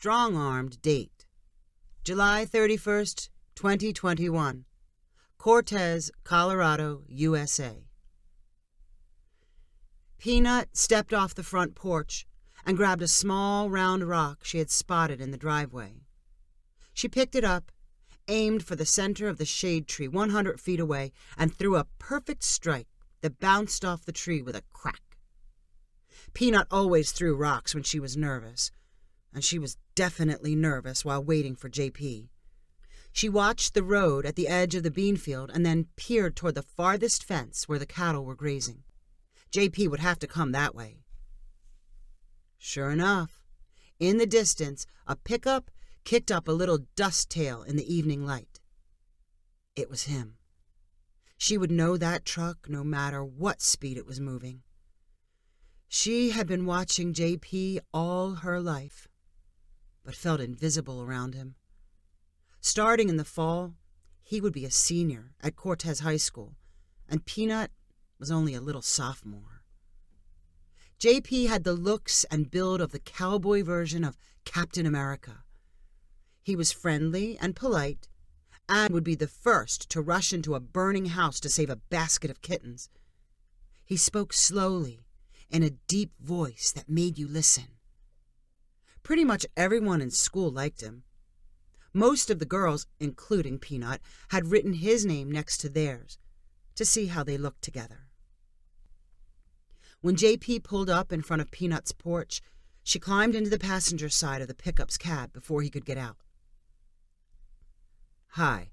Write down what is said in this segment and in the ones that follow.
strong-armed date. July 31st, 2021. Cortez, Colorado, USA. Peanut stepped off the front porch and grabbed a small, round rock she had spotted in the driveway. She picked it up, aimed for the center of the shade tree 100 feet away, and threw a perfect strike that bounced off the tree with a crack. Peanut always threw rocks when she was nervous, and she was definitely nervous while waiting for JP. She watched the road at the edge of the bean field and then peered toward the farthest fence where the cattle were grazing. JP would have to come that way. Sure enough, in the distance, a pickup kicked up a little dust tail in the evening light. It was him. She would know that truck no matter what speed it was moving. She had been watching JP all her life, but felt invisible around him. Starting in the fall, he would be a senior at Cortez High School, and Peanut was only a little sophomore. JP had the looks and build of the cowboy version of Captain America. He was friendly and polite, and would be the first to rush into a burning house to save a basket of kittens. He spoke slowly, in a deep voice that made you listen. Pretty much everyone in school liked him. Most of the girls, including Peanut, had written his name next to theirs to see how they looked together. When JP pulled up in front of Peanut's porch, she climbed into the passenger side of the pickup's cab before he could get out. "Hi.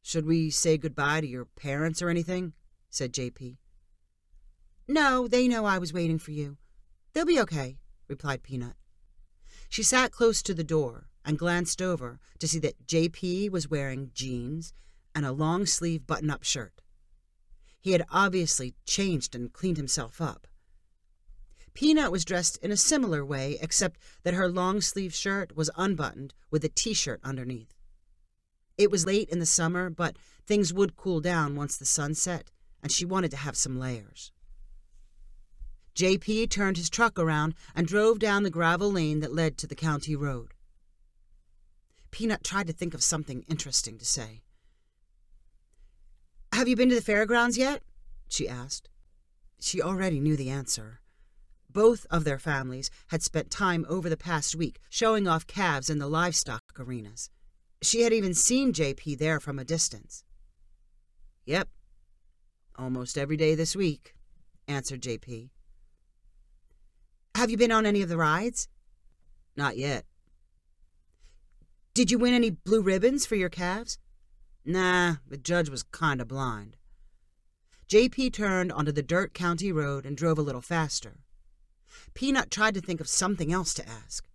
Should we say goodbye to your parents or anything?" said JP. "No, they know I was waiting for you. They'll be okay," replied Peanut. She sat close to the door and glanced over to see that JP was wearing jeans and a long-sleeve button-up shirt. He had obviously changed and cleaned himself up. Peanut was dressed in a similar way, except that her long-sleeve shirt was unbuttoned with a t-shirt underneath. It was late in the summer, but things would cool down once the sun set, and she wanted to have some layers. JP turned his truck around and drove down the gravel lane that led to the county road. Peanut tried to think of something interesting to say. "Have you been to the fairgrounds yet?" she asked. She already knew the answer. Both of their families had spent time over the past week showing off calves in the livestock arenas. She had even seen JP there from a distance. "Yep, almost every day this week," answered JP. "Have you been on any of the rides?" "Not yet." "Did you win any blue ribbons for your calves?" "Nah, the judge was kinda blind." JP turned onto the dirt county road and drove a little faster. Peanut tried to think of something else to ask.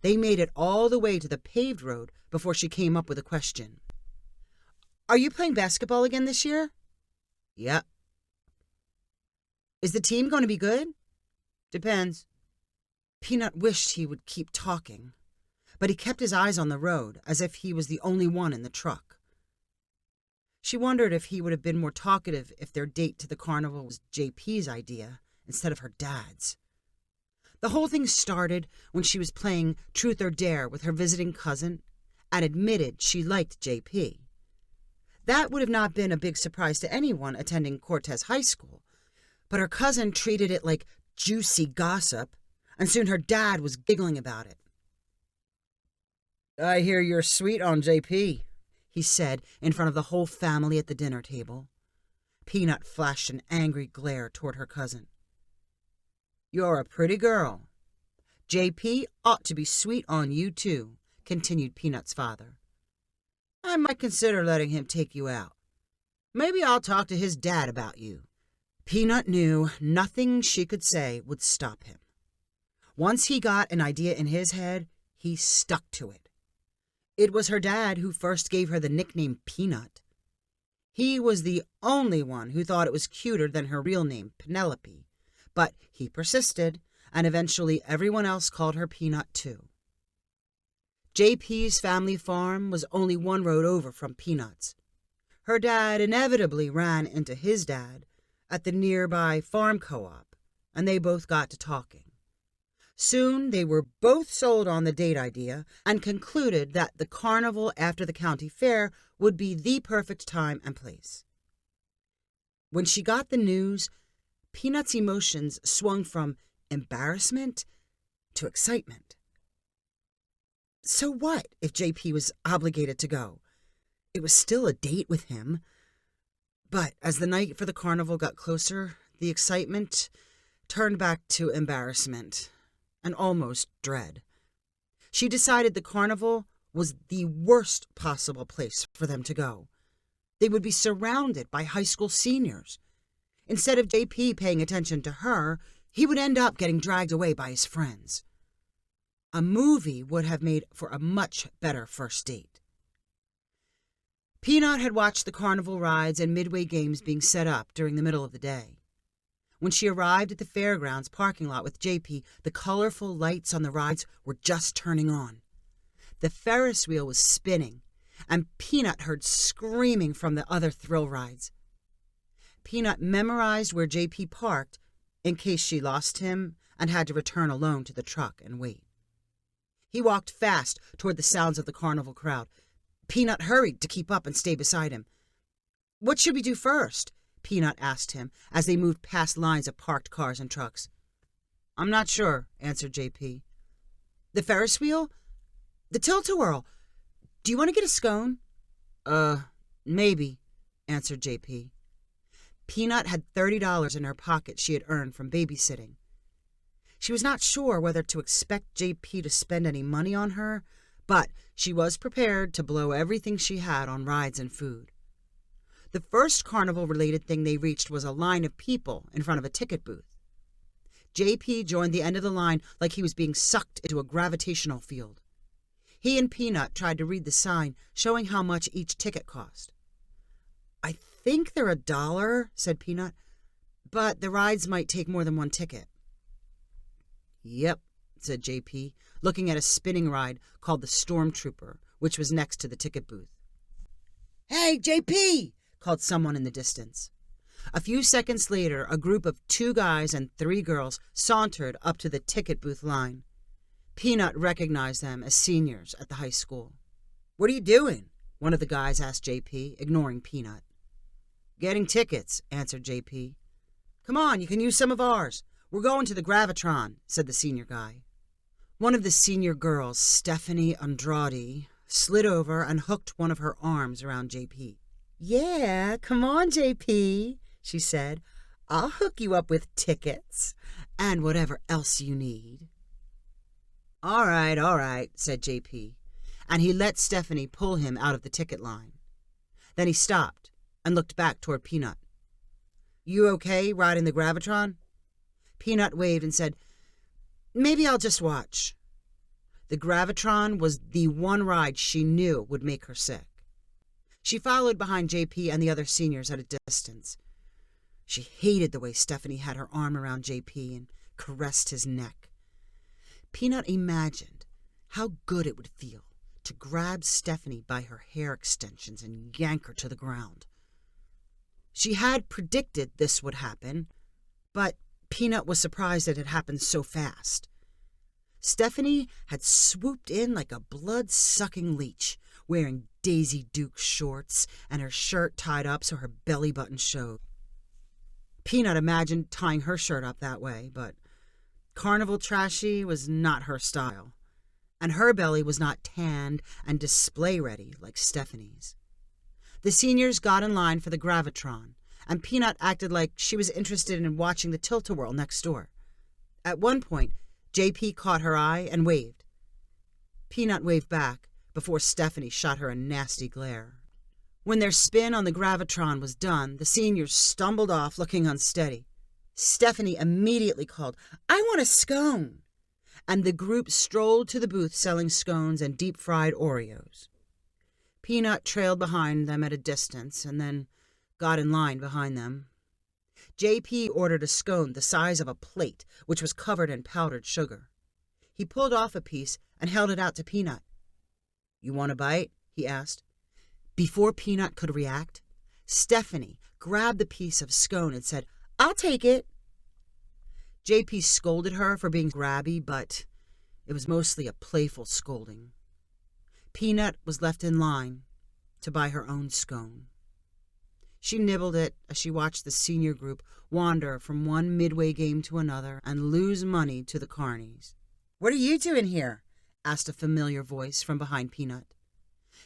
They made it all the way to the paved road before she came up with a question. "Are you playing basketball again this year?" "Yep." "Is the team going to be good?" "Depends." Peanut wished he would keep talking, but he kept his eyes on the road as if he was the only one in the truck. She wondered if he would have been more talkative if their date to the carnival was JP's idea instead of her dad's. The whole thing started when she was playing Truth or Dare with her visiting cousin and admitted she liked JP. That would have not been a big surprise to anyone attending Cortez High School, but her cousin treated it like juicy gossip, and soon her dad was giggling about it. "I hear you're sweet on JP," he said in front of the whole family at the dinner table. Peanut flashed an angry glare toward her cousin. "You're a pretty girl. JP ought to be sweet on you, too," continued Peanut's father. "I might consider letting him take you out. Maybe I'll talk to his dad about you." Peanut knew nothing she could say would stop him. Once he got an idea in his head, he stuck to it. It was her dad who first gave her the nickname Peanut. He was the only one who thought it was cuter than her real name, Penelope, but he persisted, and eventually everyone else called her Peanut too. JP's family farm was only one road over from Peanut's. Her dad inevitably ran into his dad at the nearby farm co-op, and they both got to talking. Soon they were both sold on the date idea and concluded that the carnival after the county fair would be the perfect time and place. When she got the news, Peanut's emotions swung from embarrassment to excitement. So what if JP was obligated to go? It was still a date with him. But as the night for the carnival got closer, the excitement turned back to embarrassment and almost dread. She decided the carnival was the worst possible place for them to go. They would be surrounded by high school seniors. Instead of JP paying attention to her, he would end up getting dragged away by his friends. A movie would have made for a much better first date. Peanut had watched the carnival rides and midway games being set up during the middle of the day. When she arrived at the fairgrounds parking lot with JP, the colorful lights on the rides were just turning on. The Ferris wheel was spinning, and Peanut heard screaming from the other thrill rides. Peanut memorized where JP parked in case she lost him and had to return alone to the truck and wait. He walked fast toward the sounds of the carnival crowd. Peanut hurried to keep up and stay beside him. "What should we do first?" Peanut asked him as they moved past lines of parked cars and trucks. "I'm not sure," answered JP. "The Ferris wheel? The tilt-a-whirl? Do you want to get a scone?" Maybe," answered JP. Peanut had $30 in her pocket she had earned from babysitting. She was not sure whether to expect JP to spend any money on her, but she was prepared to blow everything she had on rides and food. The first carnival-related thing they reached was a line of people in front of a ticket booth. JP joined the end of the line like he was being sucked into a gravitational field. He and Peanut tried to read the sign showing how much each ticket cost. "I think they're $1, said Peanut, "but the rides might take more than one ticket." "Yep," said JP, looking at a spinning ride called the Stormtrooper, which was next to the ticket booth. "Hey, JP!" called someone in the distance. A few seconds later, a group of 2 guys and 3 girls sauntered up to the ticket booth line. Peanut recognized them as seniors at the high school. "What are you doing?" one of the guys asked JP, ignoring Peanut. "Getting tickets," answered JP. "Come on, you can use some of ours. We're going to the Gravitron," said the senior guy. One of the senior girls, Stephanie Andrade, slid over and hooked one of her arms around JP. "Yeah, come on, JP," she said. "I'll hook you up with tickets and whatever else you need." All right, said JP, and he let Stephanie pull him out of the ticket line. Then he stopped and looked back toward Peanut. "You okay riding the Gravitron?" Peanut waved and said, "Maybe I'll just watch." The Gravitron was the one ride she knew would make her sick. She followed behind JP and the other seniors at a distance. She hated the way Stephanie had her arm around JP and caressed his neck. Peanut imagined how good it would feel to grab Stephanie by her hair extensions and yank her to the ground. She had predicted this would happen, but Peanut was surprised it had happened so fast. Stephanie had swooped in like a blood-sucking leech, wearing Daisy Duke shorts and her shirt tied up so her belly button showed. Peanut imagined tying her shirt up that way, but carnival trashy was not her style, and her belly was not tanned and display-ready like Stephanie's. The seniors got in line for the Gravitron, and Peanut acted like she was interested in watching the tilt-a-whirl next door. At one point, JP caught her eye and waved. Peanut waved back before Stephanie shot her a nasty glare. When their spin on the Gravitron was done, the seniors stumbled off looking unsteady. Stephanie immediately called, "I want a scone!" And the group strolled to the booth selling scones and deep-fried Oreos. Peanut trailed behind them at a distance and then got in line behind them. JP ordered a scone the size of a plate, which was covered in powdered sugar. He pulled off a piece and held it out to Peanut. "You want a bite?" he asked. Before Peanut could react, Stephanie grabbed the piece of scone and said, "I'll take it." JP scolded her for being grabby, but it was mostly a playful scolding. Peanut was left in line to buy her own scone. She nibbled it as she watched the senior group wander from one midway game to another and lose money to the carnies. "What are you doing here?" asked a familiar voice from behind Peanut.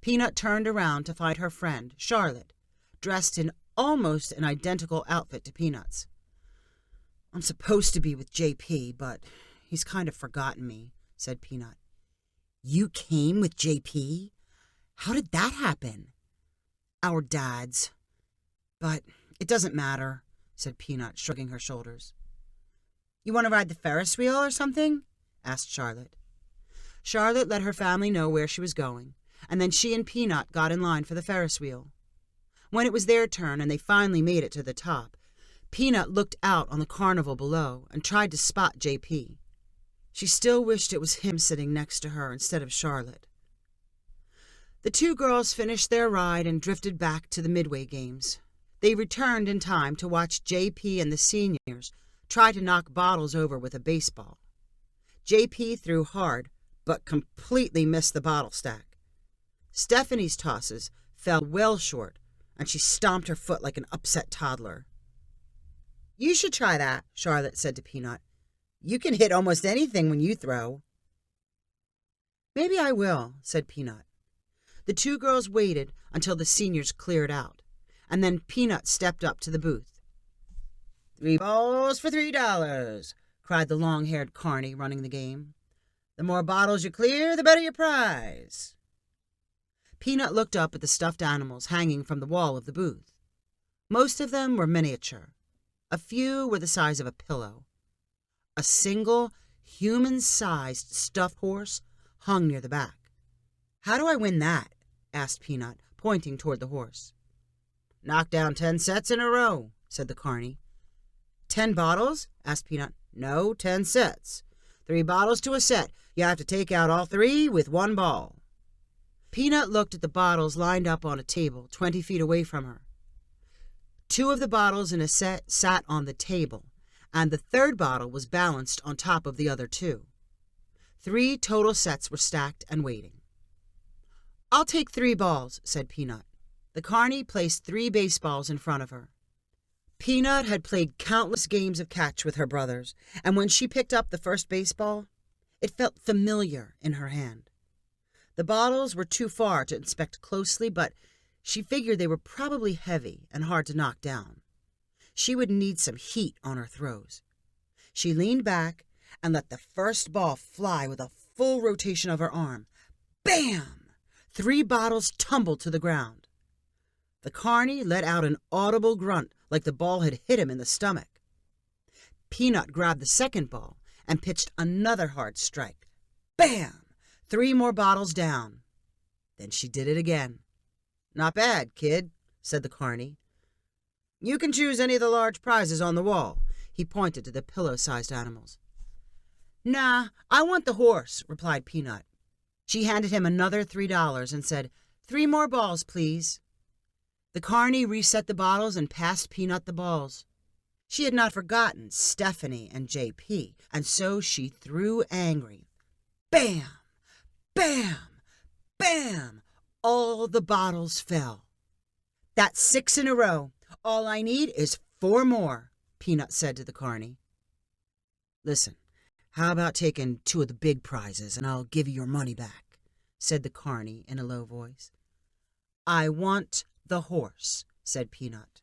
Peanut turned around to find her friend, Charlotte, dressed in almost an identical outfit to Peanut's. "I'm supposed to be with JP, but he's kind of forgotten me," said Peanut. "You came with JP? How did that happen?" "Our dads. But it doesn't matter," said Peanut, shrugging her shoulders. "You want to ride the Ferris wheel or something?" asked Charlotte. Charlotte let her family know where she was going, and then she and Peanut got in line for the Ferris wheel. When it was their turn and they finally made it to the top, Peanut looked out on the carnival below and tried to spot JP. She still wished it was him sitting next to her instead of Charlotte. The two girls finished their ride and drifted back to the Midway games. They returned in time to watch JP and the seniors try to knock bottles over with a baseball. JP threw hard, but completely missed the bottle stack. Stephanie's tosses fell well short, and she stomped her foot like an upset toddler. "You should try that," Charlotte said to Peanut. "You can hit almost anything when you throw." "Maybe I will," said Peanut. The two girls waited until the seniors cleared out, and then Peanut stepped up to the booth. "3 balls for $3, cried the long-haired carny running the game. "The more bottles you clear, the better your prize." Peanut looked up at the stuffed animals hanging from the wall of the booth. Most of them were miniature. A few were the size of a pillow. A single, human-sized stuffed horse hung near the back. "How do I win that?" asked Peanut, pointing toward the horse. "Knock down 10 sets in a row," said the carny. 10 bottles? asked Peanut. "No, 10 sets. 3 bottles to a set. You have to take out all 3 with 1 ball." Peanut looked at the bottles lined up on a table 20 feet away from her. 2 of the bottles in a set sat on the table, and the third bottle was balanced on top of the other 2. 3 total sets were stacked and waiting. "I'll take 3 balls," said Peanut. The carny placed 3 baseballs in front of her. Peanut had played countless games of catch with her brothers, and when she picked up the first baseball, it felt familiar in her hand. The bottles were too far to inspect closely, but she figured they were probably heavy and hard to knock down. She would need some heat on her throws. She leaned back and let the first ball fly with a full rotation of her arm. Bam! 3 bottles tumbled to the ground. The carny let out an audible grunt like the ball had hit him in the stomach. Peanut grabbed the second ball and pitched another hard strike. Bam! 3 more bottles down. Then she did it again. "Not bad, kid," said the carny. "You can choose any of the large prizes on the wall." He pointed to the pillow-sized animals. "Nah, I want the horse," replied Peanut. She handed him another $3 and said, "3 more balls, please." The carny reset the bottles and passed Peanut the balls. She had not forgotten Stephanie and JP, and so she threw angry. Bam! Bam! Bam! All the bottles fell. "That's 6 in a row. All I need is 4 more, Peanut said to the carny. "Listen, how about taking 2 of the big prizes and I'll give you your money back," said the carny in a low voice. "I want the horse," said Peanut.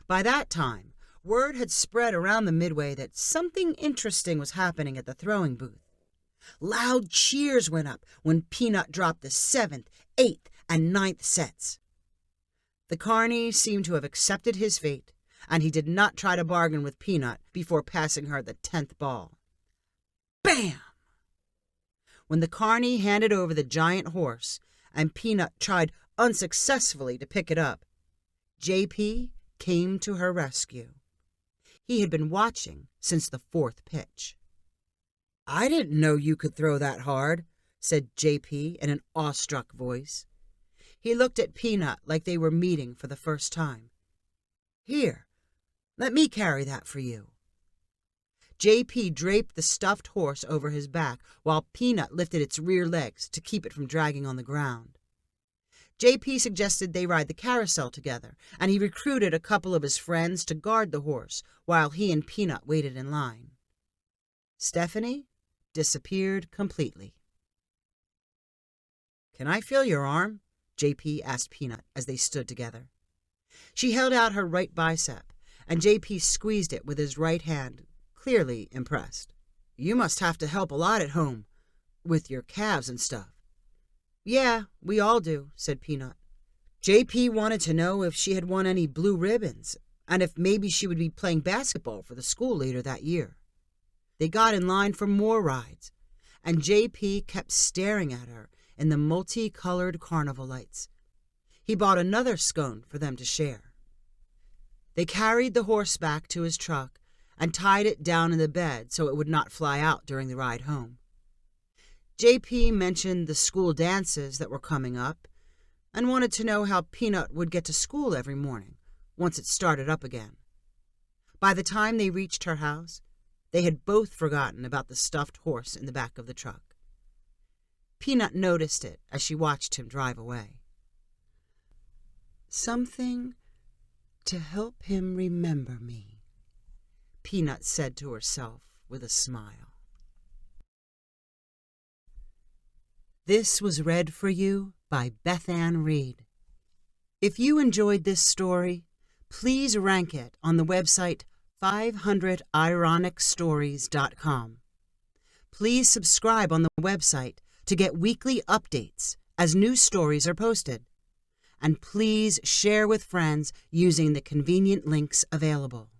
By that time, word had spread around the Midway that something interesting was happening at the throwing booth. Loud cheers went up when Peanut dropped the 7th, 8th, and 9th sets. The carny seemed to have accepted his fate, and he did not try to bargain with Peanut before passing her the 10th ball. Bam! When the carny handed over the giant horse, and Peanut tried unsuccessfully to pick it up, JP came to her rescue. He had been watching since the 4th pitch. "I didn't know you could throw that hard," said JP in an awestruck voice. He looked at Peanut like they were meeting for the first time. "Here, let me carry that for you." JP draped the stuffed horse over his back while Peanut lifted its rear legs to keep it from dragging on the ground. JP suggested they ride the carousel together, and he recruited a couple of his friends to guard the horse while he and Peanut waited in line. Stephanie disappeared completely. "Can I feel your arm?" JP asked Peanut as they stood together. She held out her right bicep, and JP squeezed it with his right hand, clearly impressed. "You must have to help a lot at home, with your calves and stuff." "Yeah, we all do," said Peanut. JP wanted to know if she had won any blue ribbons, and if maybe she would be playing basketball for the school later that year. They got in line for more rides, and JP kept staring at her in the multicolored carnival lights. He bought another scone for them to share. They carried the horse back to his truck and tied it down in the bed so it would not fly out during the ride home. JP mentioned the school dances that were coming up and wanted to know how Peanut would get to school every morning once it started up again. By the time they reached her house, they had both forgotten about the stuffed horse in the back of the truck. Peanut noticed it as she watched him drive away. "Something to help him remember me," Peanut said to herself with a smile. This was read for you by Beth Ann Reed. If you enjoyed this story, please rank it on the website 500ironicstories.com. Please subscribe on the website to get weekly updates as new stories are posted. And please share with friends using the convenient links available.